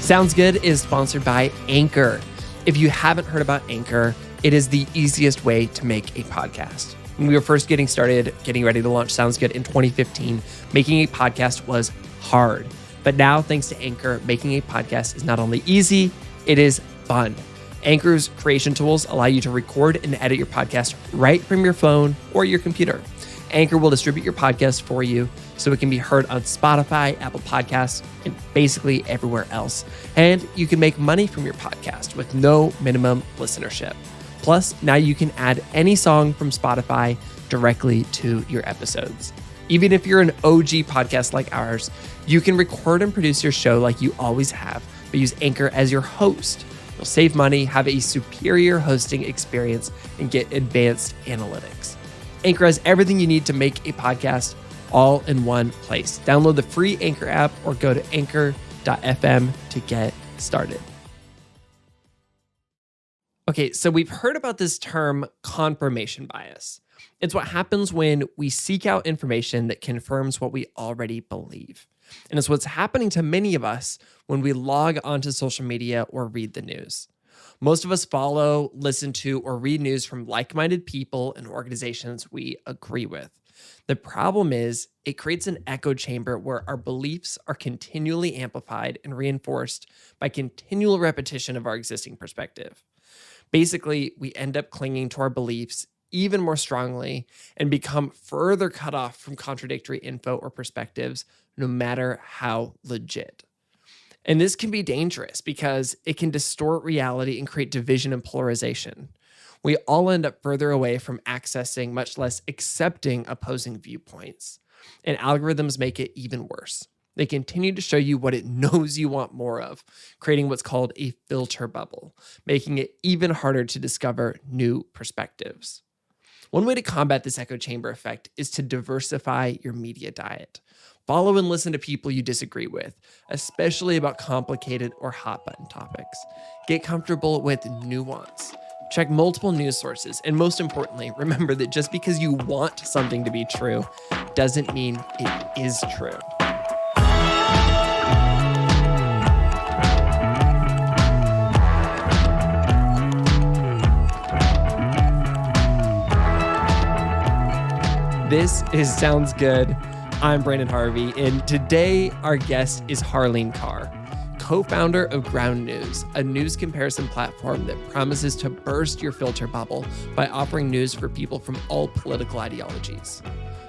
Sounds Good is sponsored by Anchor. If you haven't heard about Anchor, it is the easiest way to make a podcast. When we were first getting started, getting ready to launch Sounds Good in 2015, making a podcast was hard. But now, thanks to Anchor, making a podcast is not only easy, it is fun. Anchor's creation tools allow you to record and edit your podcast right from your phone or your computer. Anchor will distribute your podcast for you so it can be heard on Spotify, Apple Podcasts, and basically everywhere else. And you can make money from your podcast with no minimum listenership. Plus, now you can add any song from Spotify directly to your episodes. Even if you're an OG podcast like ours, you can record and produce your show like you always have, but use Anchor as your host. You'll save money, have a superior hosting experience, and get advanced analytics. Anchor has everything you need to make a podcast all in one place. Download the free Anchor app or go to anchor.fm to get started. Okay, so we've heard about this term confirmation bias. It's what happens when we seek out information that confirms what we already believe. And it's what's happening to many of us when we log onto social media or read the news. Most of us follow, listen to, or read news from like-minded people and organizations we agree with. The problem is it creates an echo chamber where our beliefs are continually amplified and reinforced by continual repetition of our existing perspective. Basically, we end up clinging to our beliefs even more strongly and become further cut off from contradictory info or perspectives, no matter how legit. And this can be dangerous because it can distort reality and create division and polarization. We all end up further away from accessing, much less accepting, opposing viewpoints. And algorithms make it even worse. They continue to show you what it knows you want more of, creating what's called a filter bubble, making it even harder to discover new perspectives. One way to combat this echo chamber effect is to diversify your media diet. Follow and listen to people you disagree with, especially about complicated or hot-button topics. Get comfortable with nuance. Check multiple news sources, and most importantly, remember that just because you want something to be true doesn't mean it is true. This is Sounds Good. I'm Brandon Harvey, and today our guest is Harleen Kaur, co-founder of Ground News, a news comparison platform that promises to burst your filter bubble by offering news for people from all political ideologies.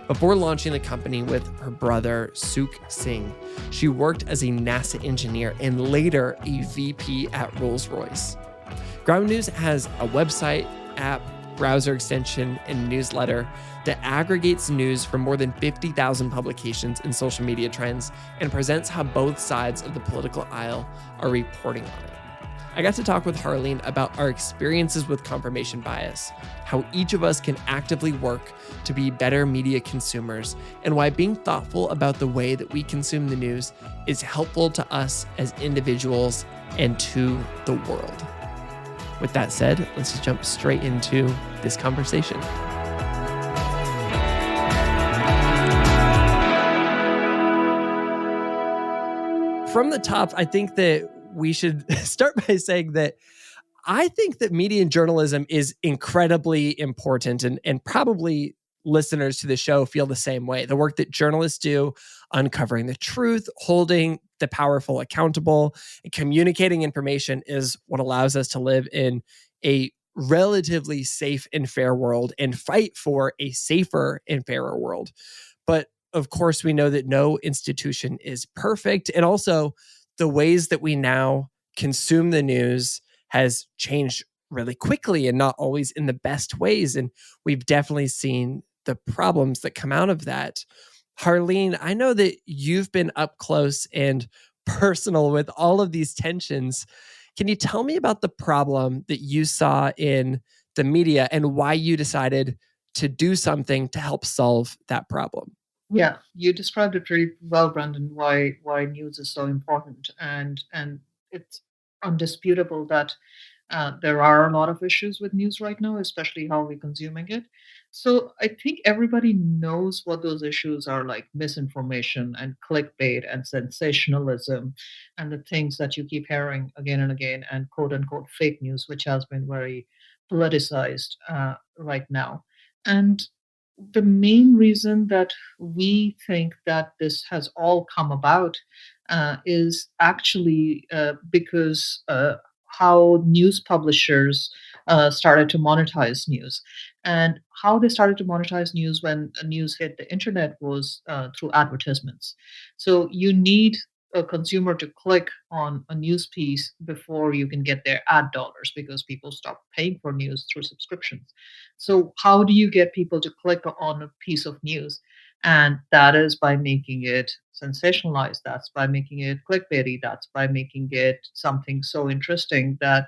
Before launching the company with her brother, Sukh Singh, she worked as a NASA engineer and later a VP at Rolls-Royce. Ground News has a website, app, browser extension, and newsletter that aggregates news from more than 50,000 publications and social media trends and presents how both sides of the political aisle are reporting on it. I got to talk with Harleen about our experiences with confirmation bias, how each of us can actively work to be better media consumers, and why being thoughtful about the way that we consume the news is helpful to us as individuals and to the world. With that said, let's just jump straight into this conversation. From the top, I think that we should start by saying that I think that media and journalism is incredibly important, and probably listeners to the show feel the same way. The work that journalists do, uncovering the truth, holding the powerful accountable, and communicating information is what allows us to live in a relatively safe and fair world and fight for a safer and fairer world. But of course, we know that no institution is perfect. And also, the ways that we now consume the news has changed really quickly and not always in the best ways. And we've definitely seen the problems that come out of that. Harleen, I know that you've been up close and personal with all of these tensions. Can you tell me about the problem that you saw in the media and why you decided to do something to help solve that problem? Yeah, you described it really well, Brandon, why news is so important. And it's undisputable that there are a lot of issues with news right now, especially how we're consuming it. So I think everybody knows what those issues are, like misinformation and clickbait and sensationalism and the things that you keep hearing again and again, and quote unquote fake news, which has been very politicized right now. And the main reason that we think that this has all come about is actually because how news publishers started to monetize news. And how they started to monetize news when news hit the internet was through advertisements. So you need a consumer to click on a news piece before you can get their ad dollars, because people stop paying for news through subscriptions. So, how do you get people to click on a piece of news? And that is by making it sensationalized. That's by making it clickbaity. That's by making it something so interesting that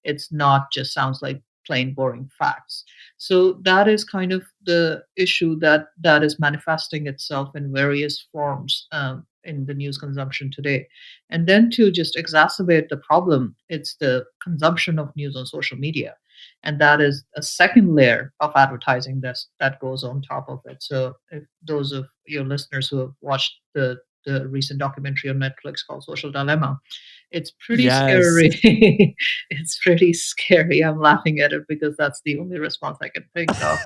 it's not just sounds like plain boring facts. So that is kind of the issue that is manifesting itself in various forms in the news consumption today. And then to just exacerbate the problem, it's the consumption of news on social media, and that is a second layer of advertising that goes on top of it. So if those of your listeners who have watched the recent documentary on Netflix called Social Dilemma, it's pretty Yes. scary. It's pretty scary. I'm laughing at it because that's the only response I can think of.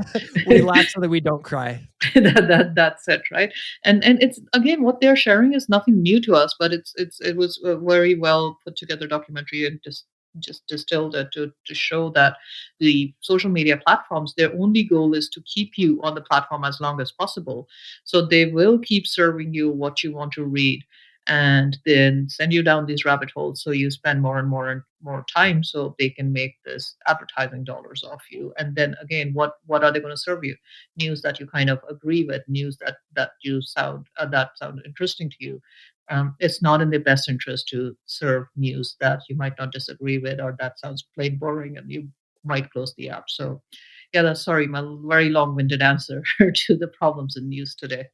We laugh so that we don't cry. That's it, right? And it's again, what they're sharing is nothing new to us, but it was a very well put together documentary, and just distilled it to show that the social media platforms, their only goal is to keep you on the platform as long as possible. So they will keep serving you what you want to read, and then send you down these rabbit holes, so you spend more and more and more time, so they can make this advertising dollars off you. And then again, what are they going to serve you? News that you kind of agree with, news that sound interesting to you. It's not in their best interest to serve news that you might not disagree with, or that sounds plain boring and you might close the app. So yeah, that's, sorry, my very long-winded answer to the problems in news today.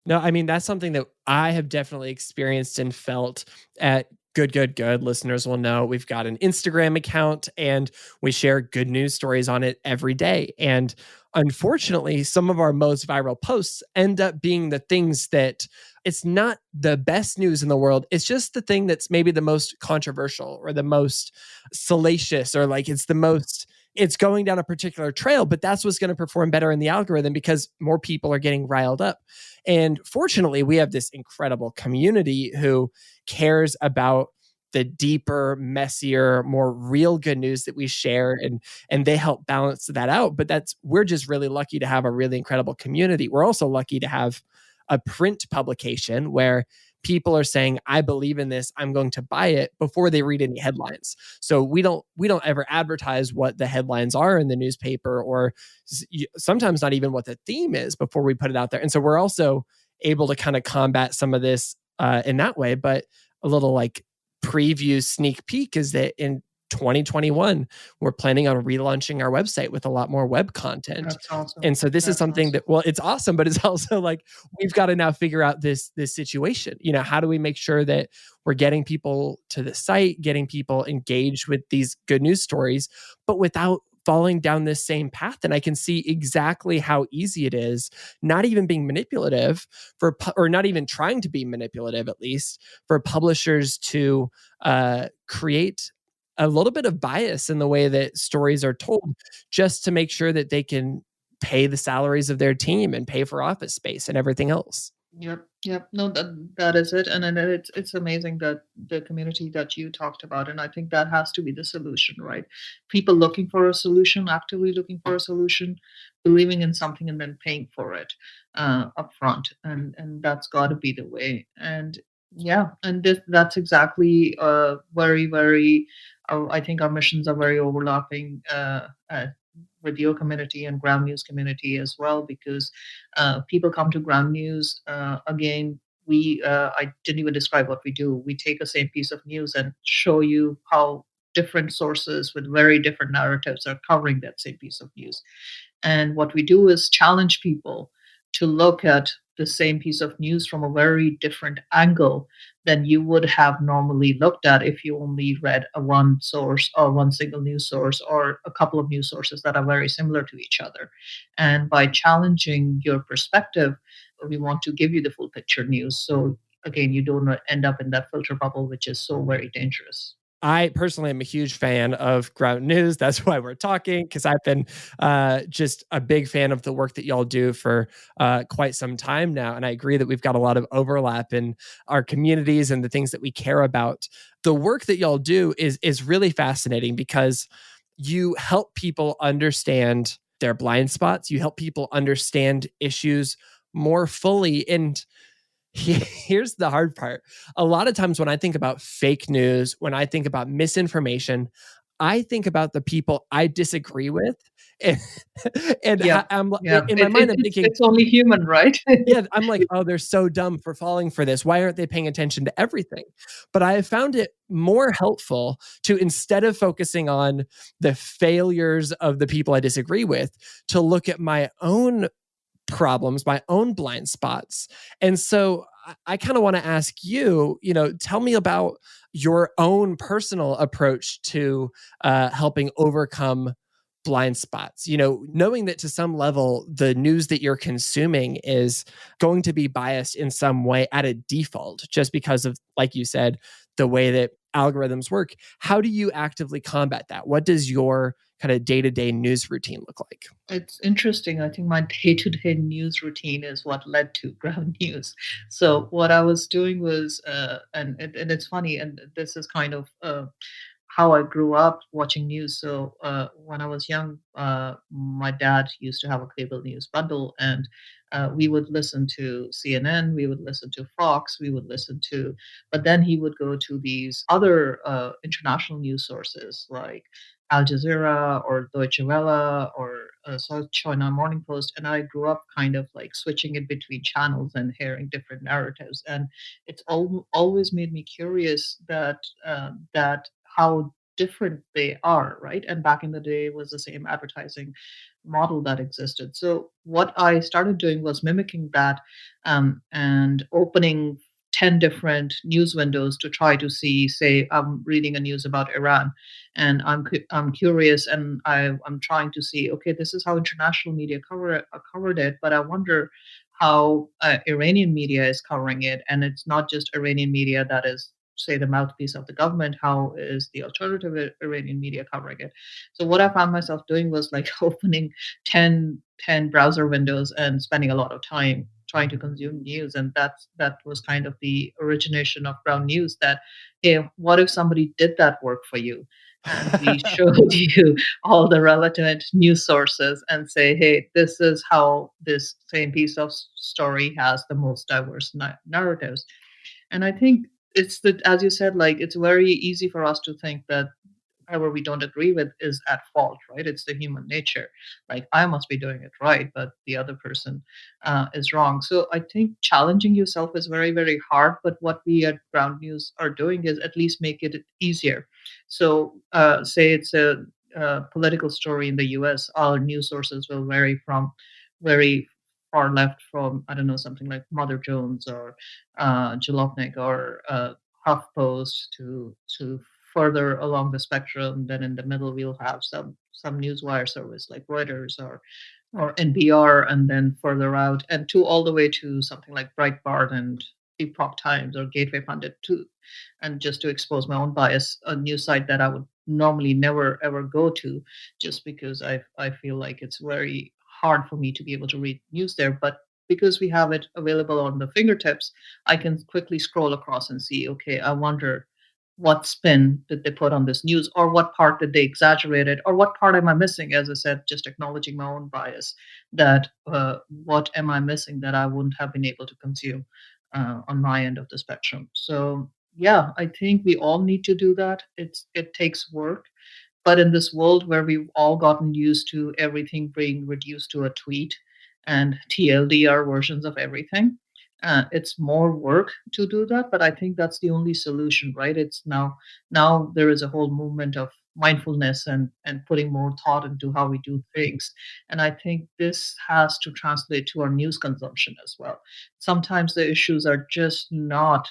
No, I mean, that's something that I have definitely experienced and felt at Good. Listeners will know we've got an Instagram account and we share good news stories on it every day. And unfortunately, some of our most viral posts end up being the things that it's not the best news in the world. It's just the thing that's maybe the most controversial or the most salacious, or like it's going down a particular trail, but that's what's going to perform better in the algorithm because more people are getting riled up. And fortunately, we have this incredible community who cares about the deeper, messier, more real good news that we share, and they help balance that out. But we're just really lucky to have a really incredible community. We're also lucky to have a print publication where people are saying, I believe in this, I'm going to buy it before they read any headlines. So we don't ever advertise what the headlines are in the newspaper, or sometimes not even what the theme is before we put it out there. And so we're also able to kind of combat some of this in that way. But a little like preview sneak peek is that in 2021, we're planning on relaunching our website with a lot more web content. That's awesome. And so this is That's something awesome. that, well, it's awesome, but it's also like we've got to now figure out this situation. How do we make sure that we're getting people to the site, getting people engaged with these good news stories, but without falling down this same path? And I can see exactly how easy it is, not even being manipulative or not even trying to be manipulative, at least for publishers to create a little bit of bias in the way that stories are told, just to make sure that they can pay the salaries of their team and pay for office space and everything else. Yep, yep. No, that is it, and then it's amazing that the community that you talked about, and I think that has to be the solution, right? People looking for a solution, actively looking for a solution, believing in something, and then paying for it upfront, and that's got to be the way. And yeah, and that's exactly very. I think our missions are very overlapping with your community and Ground News community as well, because people come to Ground News. Again, I didn't even describe what we do. We take the same piece of news and show you how different sources with very different narratives are covering that same piece of news. And what we do is challenge people to look at the same piece of news from a very different angle than you would have normally looked at if you only read a one source or one single news source or a couple of news sources that are very similar to each other. And by challenging your perspective, we want to give you the full picture news. So again, you don't end up in that filter bubble, which is so very dangerous. I personally am a huge fan of Ground News. That's why we're talking, because I've been just a big fan of the work that y'all do for quite some time now. And I agree that we've got a lot of overlap in our communities and the things that we care about. The work that y'all do is really fascinating because you help people understand their blind spots. You help people understand issues more fully. And here's the hard part. A lot of times when I think about fake news, when I think about misinformation, I think about the people I disagree with. And, Yeah, yeah. in my mind, I'm thinking, It's only human, right? yeah, I'm like, oh, they're so dumb for falling for this. Why aren't they paying attention to everything? But I have found it more helpful to, instead of focusing on the failures of the people I disagree with, to look at my own problems, my own blind spots. And so I kind of want to ask you, tell me about your own personal approach to helping overcome blind spots. Knowing that to some level, the news that you're consuming is going to be biased in some way at a default, just because of, like you said, the way that algorithms work. How do you actively combat that? What does your kind of day-to-day news routine look like? It's interesting. I think my day-to-day news routine is what led to ground news. So what I was doing was, and it's funny, and this is kind of how I grew up watching news. So when I was young, my dad used to have a cable news bundle, and we would listen to CNN, we would listen to Fox, we would listen to, but then he would go to these other international news sources like Al Jazeera or Deutsche Welle or South China Morning Post, and I grew up kind of like switching it between channels and hearing different narratives, and it's always made me curious that how different they are, right? And back in the day was the same advertising model that existed. So what I started doing was mimicking that, and opening 10 different news windows to try to see, say, I'm reading a news about Iran, and I'm curious, and I'm trying to see, okay, this is how international media covered it, but I wonder how Iranian media is covering it, and it's not just Iranian media that is, say, the mouthpiece of the government. How is the alternative Iranian media covering it? So what I found myself doing was like opening 10 browser windows and spending a lot of time trying to consume news, and that was kind of the origination of Brown News. That, hey, what if somebody did that work for you? And we showed you all the relevant news sources and say, hey, this is how this same piece of story has the most diverse narratives. And I think it's that, as you said, like it's very easy for us to think that whoever we don't agree with is at fault, right? It's the human nature. Like I must be doing it right, but the other person is wrong. So I think challenging yourself is very, very hard. But what we at Ground News are doing is at least make it easier. So say it's a political story in the U.S., our news sources will vary from very far left from, I don't know, something like Mother Jones or Jalopnik or HuffPost to further along the spectrum. Then in the middle, we'll have some newswire service like Reuters or NPR, and then further out, and to all the way to something like Breitbart and Epoch Times or Gateway Pundit too. And just to expose my own bias, a news site that I would normally never ever go to, just because I feel like it's very hard for me to be able to read news there. But because we have it available on the fingertips, I can quickly scroll across and see, okay, I wonder what spin did they put on this news, or what part did they exaggerate it, or what part am I missing? As I said, just acknowledging my own bias, that what am I missing that I wouldn't have been able to consume on my end of the spectrum. So yeah, I think we all need to do that. It takes work, but in this world where we've all gotten used to everything being reduced to a tweet and TLDR versions of everything, it's more work to do that. But I think that's the only solution, right? It's now there is a whole movement of mindfulness and putting more thought into how we do things. And I think this has to translate to our news consumption as well. Sometimes the issues are just not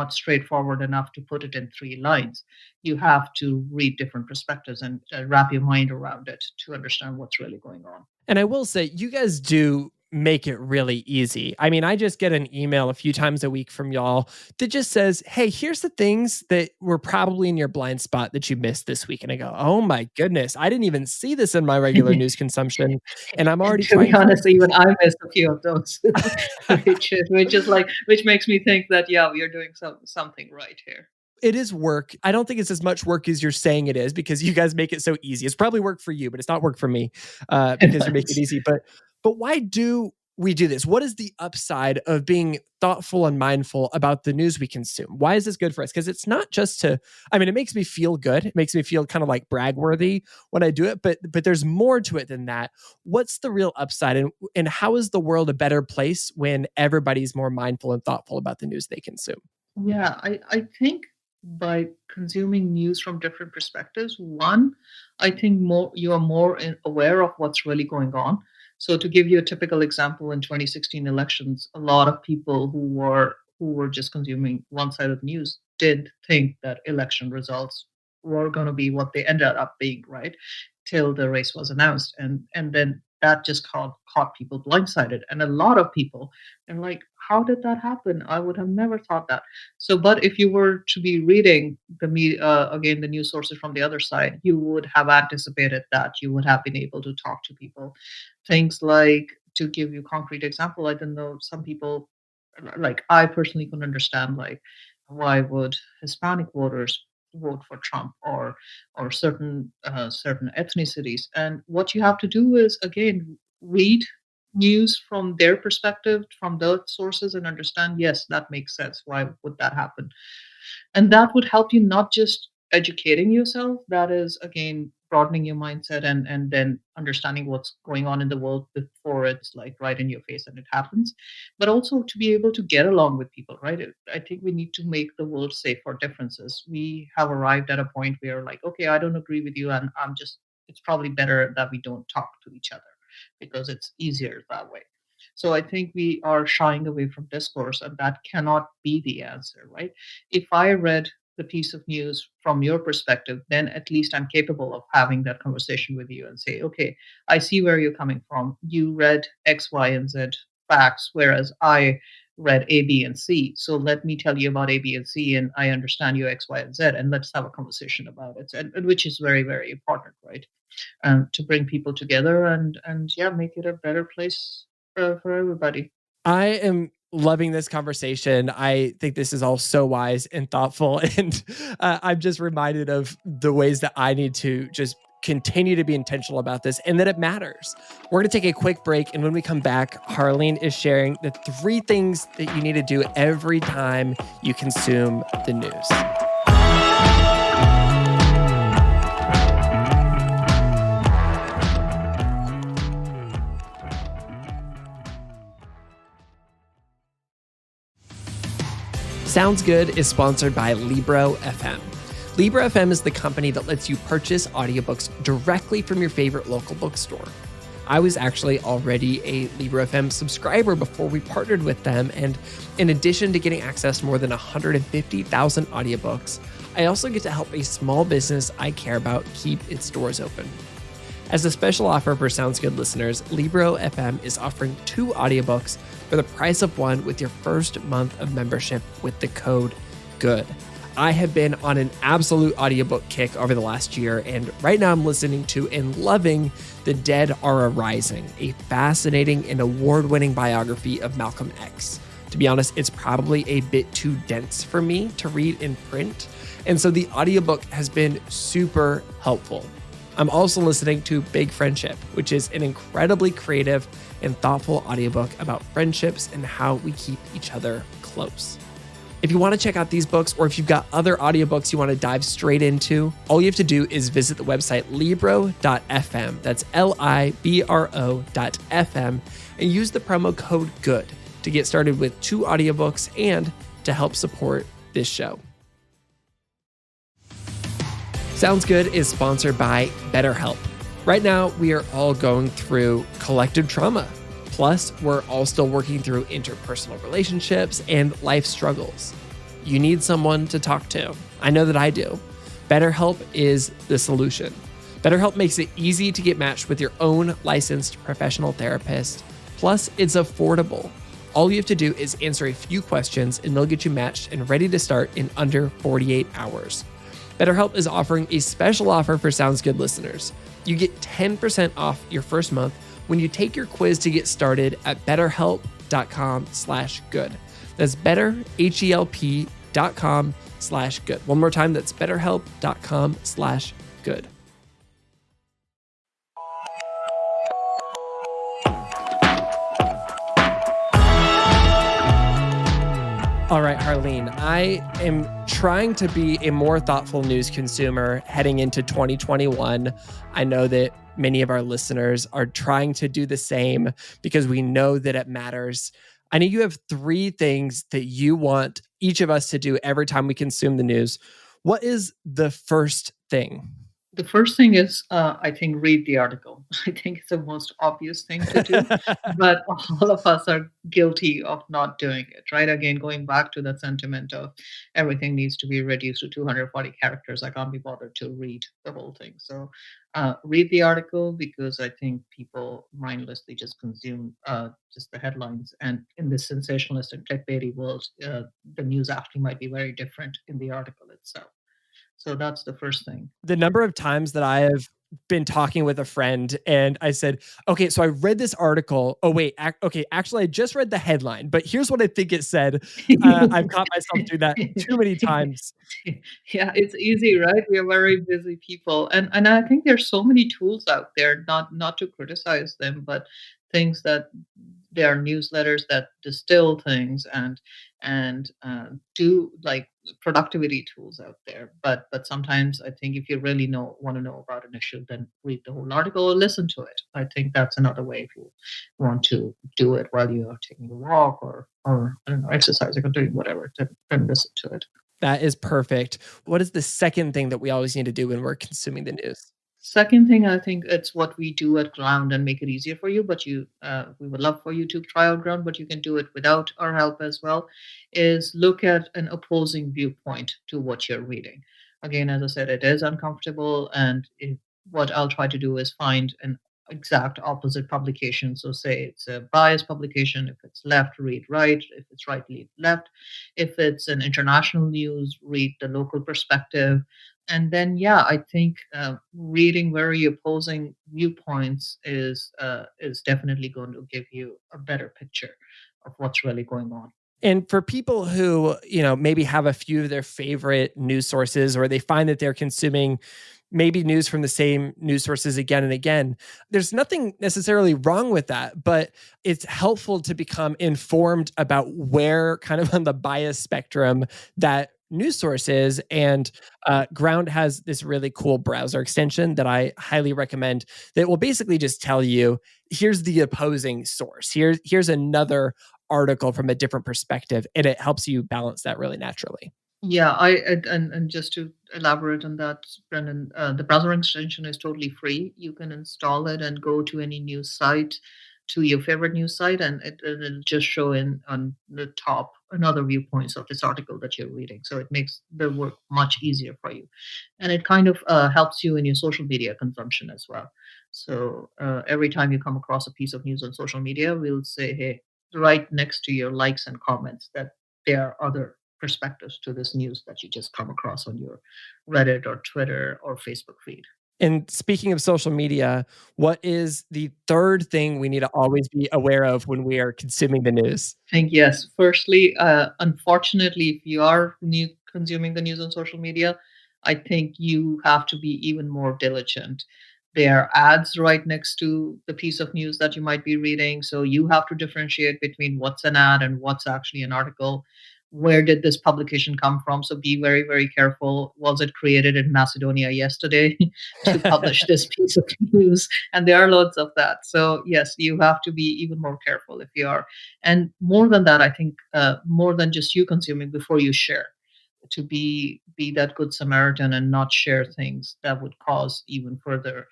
straightforward enough to put it in three lines. You have to read different perspectives and wrap your mind around it to understand what's really going on. And I will say, you guys do make it really easy. I mean, I just get an email a few times a week from y'all that just says, hey, here's the things that were probably in your blind spot that you missed this week. And I go, oh my goodness, I didn't even see this in my regular news consumption. And I'm And already to be trying to honest, even I missed a few of those, which makes me think that yeah, we are doing something right here. It is work. I don't think it's as much work as you're saying it is because you guys make it so easy. It's probably work for you, but it's not work for me because you make it easy. But why do we do this? What is the upside of being thoughtful and mindful about the news we consume? Why is this good for us? Because it's not just to, I mean, it makes me feel good. It makes me feel kind of like brag worthy when I do it, but there's more to it than that. What's the real upside and how is the world a better place when everybody's more mindful and thoughtful about the news they consume? Yeah, I think by consuming news from different perspectives, one, I think more you are more aware of what's really going on. So to give you a typical example, in 2016 elections, a lot of people who were just consuming one side of the news did think that election results were going to be what they ended up being, right? Till the race was announced, and then that just caught people blindsided, and a lot of people are like, how did that happen? I would have never thought that. So, but if you were to be reading again, the news sources from the other side, you would have anticipated that. You would have been able to talk to people. Things like, to give you concrete example, I don't know, some people, like I personally can understand, like why would Hispanic voters vote for Trump or certain ethnicities. And what you have to do is again read news from their perspective, from those sources, and understand, yes, that makes sense. Why would that happen? And that would help you not just educating yourself, that is again broadening your mindset and then understanding what's going on in the world before it's like right in your face and it happens, but also to be able to get along with people, right? I think we need to make the world safe for differences. We have arrived at a point where like, okay, I don't agree with you, and I'm just, it's probably better that we don't talk to each other because it's easier that way. So I think we are shying away from discourse, and that cannot be the answer, right? If I read the piece of news from your perspective, then at least I'm capable of having that conversation with you and say, okay, I see where you're coming from. You read X, Y, and Z facts, whereas I read A, B, and C. So let me tell you about A, B, and C, and I understand your X, Y, and Z, and let's have a conversation about it. And which is very, very important, right? To bring people together and yeah, make it a better place for everybody. I am loving this conversation. I think this is all so wise and thoughtful. And I'm just reminded of the ways that I need to just continue to be intentional about this and that it matters. We're going to take a quick break. And when we come back, Harleen is sharing the 3 things that you need to do every time you consume the news. Sounds Good is sponsored by Libro FM. Libro FM is the company that lets you purchase audiobooks directly from your favorite local bookstore. I was actually already a Libro FM subscriber before we partnered with them, and in addition to getting access to more than 150,000 audiobooks, I also get to help a small business I care about keep its doors open. As a special offer for Sounds Good listeners, Libro FM is offering 2 audiobooks for the price of 1 with your first month of membership with the code GOOD. I have been on an absolute audiobook kick over the last year, and right now I'm listening to and loving The Dead Are Arising, a fascinating and award-winning biography of Malcolm X. To be honest, it's probably a bit too dense for me to read in print, and so the audiobook has been super helpful. I'm also listening to Big Friendship, which is an incredibly creative and thoughtful audiobook about friendships and how we keep each other close. If you want to check out these books, or if you've got other audiobooks you want to dive straight into, all you have to do is visit the website libro.fm. That's libro.fm, and use the promo code GOOD to get started with 2 audiobooks and to help support this show. Sounds Good is sponsored by BetterHelp. Right now, we are all going through collective trauma. Plus, we're all still working through interpersonal relationships and life struggles. You need someone to talk to. I know that I do. BetterHelp is the solution. BetterHelp makes it easy to get matched with your own licensed professional therapist. Plus, it's affordable. All you have to do is answer a few questions and they'll get you matched and ready to start in under 48 hours. BetterHelp is offering a special offer for Sounds Good listeners. You get 10% off your first month when you take your quiz to get started at betterhelp.com/good. That's betterhelp.com/good. One more time, that's betterhelp.com/good. All right, Harleen, I am trying to be a more thoughtful news consumer heading into 2021. I know that many of our listeners are trying to do the same because we know that it matters. I know you have 3 things that you want each of us to do every time we consume the news. What is the first thing? The first thing is, I think, read the article. I think it's the most obvious thing to do, but all of us are guilty of not doing it, right? Again, going back to that sentiment of everything needs to be reduced to 240 characters. I can't be bothered to read the whole thing. So, read the article because I think people mindlessly just consume just the headlines. And in this sensationalist and clickbaity world, the news actually might be very different in the article itself. So that's the first thing. The number of times that I have been talking with a friend and I said, okay, so I read this article. Oh, wait. Okay, actually, I just read the headline, but here's what I think it said. I've caught myself do that too many times. Yeah, it's easy, right? We are very busy people, and I think there's so many tools out there. Not to criticize them, but things that there are newsletters that distill things and do like productivity tools out there. But sometimes I think if you really want to know about an issue, then read the whole article or listen to it. I think that's another way if you want to do it while you are taking a walk or I don't know, exercising or doing whatever. Then listen to it. That is perfect. What is the second thing that we always need to do when we're consuming the news? Second thing, I think it's what we do at Ground and make it easier for you. But we would love for you to try out Ground, but you can do it without our help as well. Is look at an opposing viewpoint to what you're reading. Again, as I said, it is uncomfortable, and what I'll try to do is find an exact opposite publication. So, say it's a biased publication. If it's left, read right. If it's right, read left. If it's an international news, read the local perspective. And then, yeah, I think reading very opposing viewpoints is definitely going to give you a better picture of what's really going on. And for people who, maybe have a few of their favorite news sources or they find that they're consuming maybe news from the same news sources again and again, there's nothing necessarily wrong with that, but it's helpful to become informed about where kind of on the bias spectrum that news source is. And Ground has this really cool browser extension that I highly recommend that will basically just tell you, here's the opposing source. Here's another article from a different perspective, and it helps you balance that really naturally. Yeah, and just to elaborate on that, Brendan, the browser extension is totally free. You can install it and go to any news site, to your favorite news site, and it'll just show in on the top another viewpoints of this article that you're reading. So it makes the work much easier for you, and it kind of helps you in your social media consumption as well. So every time you come across a piece of news on social media, we'll say, hey, right next to your likes and comments, that there are other perspectives to this news that you just come across on your Reddit or Twitter or Facebook feed. And speaking of social media, what is the third thing we need to always be aware of when we are consuming the news? I think yes. Firstly, unfortunately, if you are consuming the news on social media, I think you have to be even more diligent. There are ads right next to the piece of news that you might be reading, so you have to differentiate between what's an ad and what's actually an article. Where did this publication come from? So be very, very careful. Was it created in Macedonia yesterday to publish this piece of news? And there are loads of that. So yes, you have to be even more careful if you are. And more than that, I think more than just you consuming before you share. to be that good Samaritan and not share things that would cause even further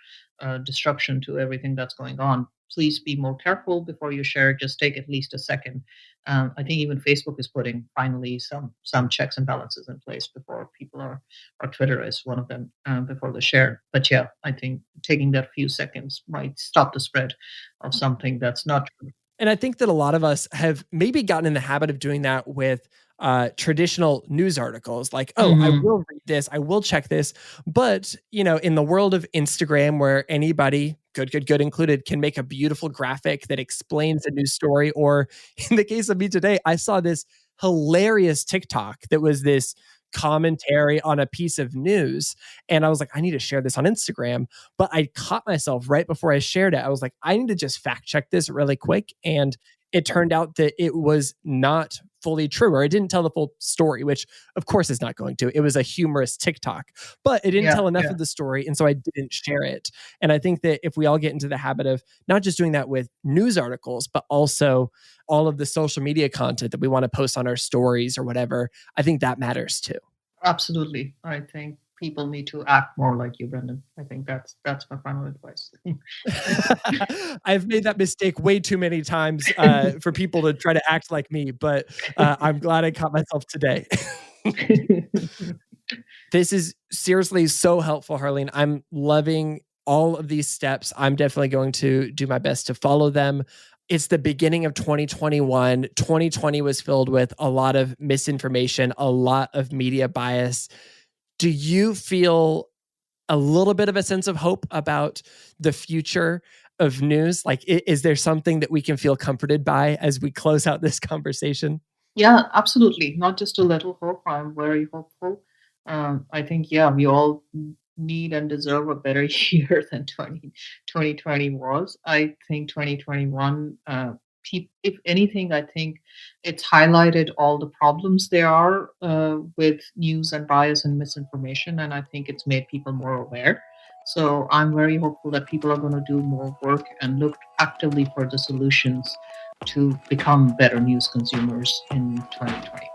disruption to everything that's going on. Please be more careful before you share. Just take at least a second. I think even Facebook is putting finally some checks and balances in place before people are, or Twitter is one of them, before they share. But yeah, I think taking that few seconds might stop the spread of something that's not true. And I think that a lot of us have maybe gotten in the habit of doing that with traditional news articles like, oh, I Mhm. will read this, I will check this. But, in the world of Instagram, where anybody, good included, can make a beautiful graphic that explains a news story. Or in the case of me today, I saw this hilarious TikTok that was this commentary on a piece of news. And I was like, I need to share this on Instagram. But I caught myself right before I shared it. I was like, I need to just fact check this really quick. And it turned out that it was not fully true, or it didn't tell the full story, which of course is not going to. It was a humorous TikTok, but it didn't Yeah, tell enough yeah. of the story. And so I didn't share it. And I think that if we all get into the habit of not just doing that with news articles, but also all of the social media content that we want to post on our stories or whatever, I think that matters too. Absolutely. I think people need to act more like you, Brendan. I think that's my final advice. I've made that mistake way too many times for people to try to act like me, but I'm glad I caught myself today. This is seriously so helpful, Harleen. I'm loving all of these steps. I'm definitely going to do my best to follow them. It's the beginning of 2021. 2020 was filled with a lot of misinformation, a lot of media bias. Do you feel a little bit of a sense of hope about the future of news? Like, is there something that we can feel comforted by as we close out this conversation? Yeah, absolutely. Not just a little hope. I'm very hopeful. I think, yeah, we all need and deserve a better year than 2020 was. I think 2021, if anything, I think it's highlighted all the problems there are with news and bias and misinformation. And I think it's made people more aware. So I'm very hopeful that people are going to do more work and look actively for the solutions to become better news consumers in 2021.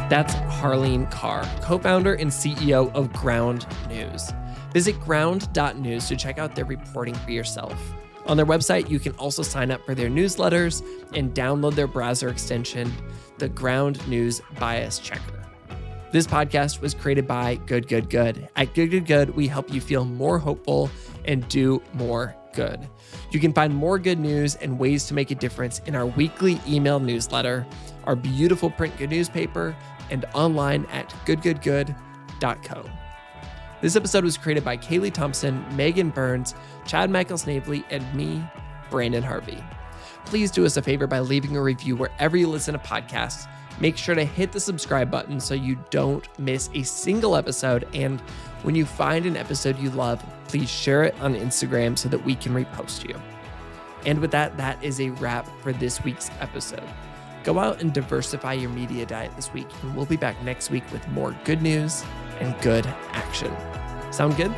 That's Harleen Kaur, co-founder and CEO of Ground News. Visit ground.news to check out their reporting for yourself. On their website, you can also sign up for their newsletters and download their browser extension, the Ground News Bias Checker. This podcast was created by Good. At Good, we help you feel more hopeful and do more good. You can find more good news and ways to make a difference in our weekly email newsletter, our beautiful print good newspaper, and online at goodgoodgood.co. This episode was created by Kaylee Thompson, Megan Burns, Chad Michael Snavely, and me, Brandon Harvey. Please do us a favor by leaving a review wherever you listen to podcasts. Make sure to hit the subscribe button so you don't miss a single episode. And when you find an episode you love, please share it on Instagram so that we can repost you. And with that, that is a wrap for this week's episode. Go out and diversify your media diet this week, and we'll be back next week with more good news and good action. Sound good?